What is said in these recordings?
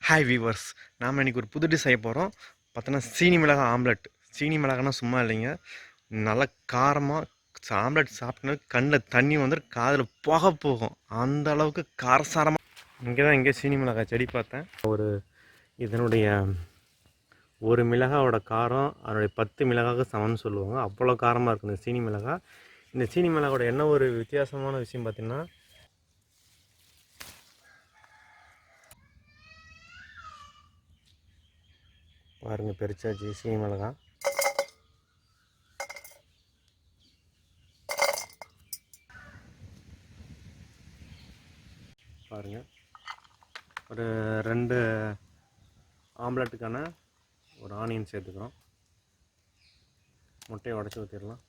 Hi viewers, நாம் இன்றைக்கி ஒரு புது டிஷ் செய்ய போகிறோம். பார்த்தோன்னா சீனி மிளகாய் ஆம்லெட். சீனி மிளகானா சும்மா இல்லைங்க, நல்லா காரமாக ஆம்லெட் சாப்பிட்டோன்னா கண்ணில் தண்ணி வந்துட்டு காதில் புகை போகும். அந்த அளவுக்கு காரசாரமாக. இங்கே சீனி மிளகாய் செடி பார்த்தேன். இதனுடைய ஒரு மிளகாவோட காரம் அதனுடைய 10 மிளகாவுக்கு சமம்னு சொல்லுவாங்க. அவ்வளோ காரமாக இருக்கும் இந்த சீனி மிளகாய். இந்த சீனி மிளகாவோட என்ன ஒரு வித்தியாசமான விஷயம் பார்த்திங்கன்னா, பாருங்கள், பெருச்சாச்சு சீனி மிளகாய். பாருங்கள், ஒரு 2 ஆம்லெட்டுக்கான ஒரு ஆனியன் சேர்த்துக்கிறோம். முட்டையை உடச்சி ஊற்றிடலாம்.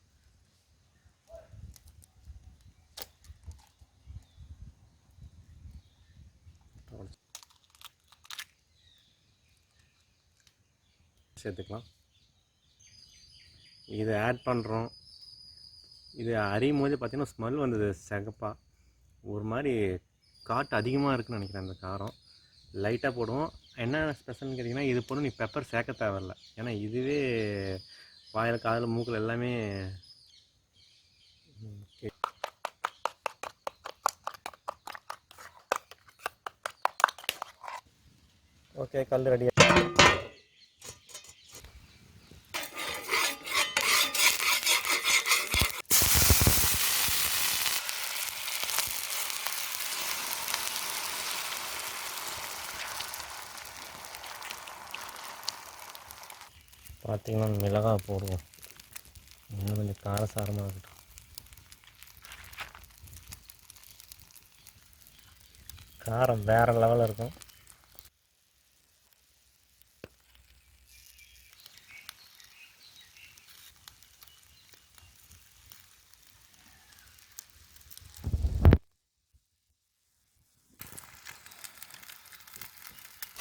சேர்த்துக்கலாம். இதை ஆட் பண்ணுறோம். இது அறியும் போது பார்த்திங்கன்னா ஸ்மெல் வந்தது சிகப்பாக, ஒரு மாதிரி காட்டு அதிகமாக இருக்குதுன்னு நினைக்கிறேன். அந்த காரம் லைட்டாக போடுவோம். என்ன ஸ்பெஷல்னு கேட்டிங்கன்னா, இது போடும் நீ பெப்பர் சேர்க்க தேவையில்ல. ஏன்னா இதுவே வாயில் காதில் மூக்கில் எல்லாமே. ஓகே, கல் ரெடி. பார்த்திங்கன்னா மிளகாய் போடுவோம். இன்னும் கொஞ்சம் காரசாரமாக இருக்கட்டும். காரம் வேறு லெவலில் இருக்கும்.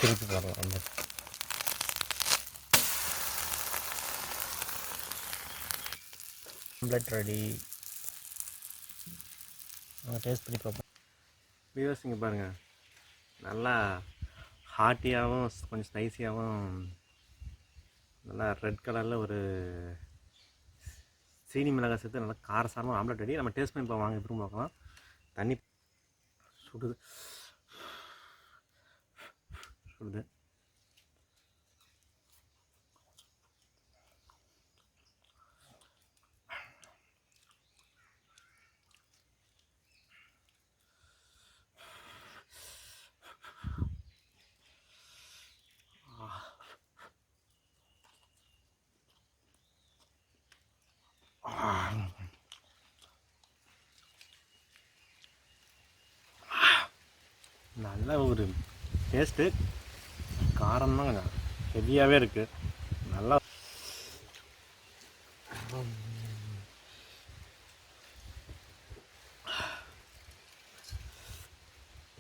திருப்பி போடலாம். அந்த ஆம்லெட் ரெடி. டேஸ்ட் பண்ணி பார்ப்போம். வியூவர்ஸ், இங்கே பாருங்கள், நல்லா ஹாட்டியாகவும் கொஞ்சம் ஸ்பைசியாகவும் நல்லா ரெட் கலரில் ஒரு சீனி மிளகாய் சேர்த்து நல்லா காரசாரமாக ஆம்லெட் ரெடி. நம்ம டேஸ்ட் பண்ணி வாங்க, எப்படி பார்க்கலாம். தண்ணி சுடுது சுடுது. நல்ல ஒரு டேஸ்ட்டு. காரம் தான் கொஞ்சம் ஹெவியாகவே இருக்குது. நல்லா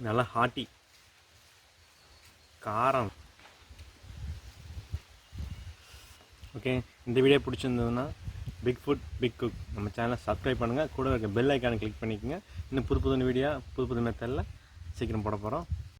நல்லா ஹாட்டி காரம். ஓகே, இந்த வீடியோ பிடிச்சிருந்ததுன்னா பிக் ஃபுட் பிக் குக் நம்ம சேனலை சப்ஸ்கிரைப் பண்ணுங்கள். கூட இருக்க பெல் ஐக்கானை கிளிக் பண்ணிக்கோங்க. இன்னும் புது வீடியோ புது மெத்தடில் சீக்கிரம் போட போகிறோம்.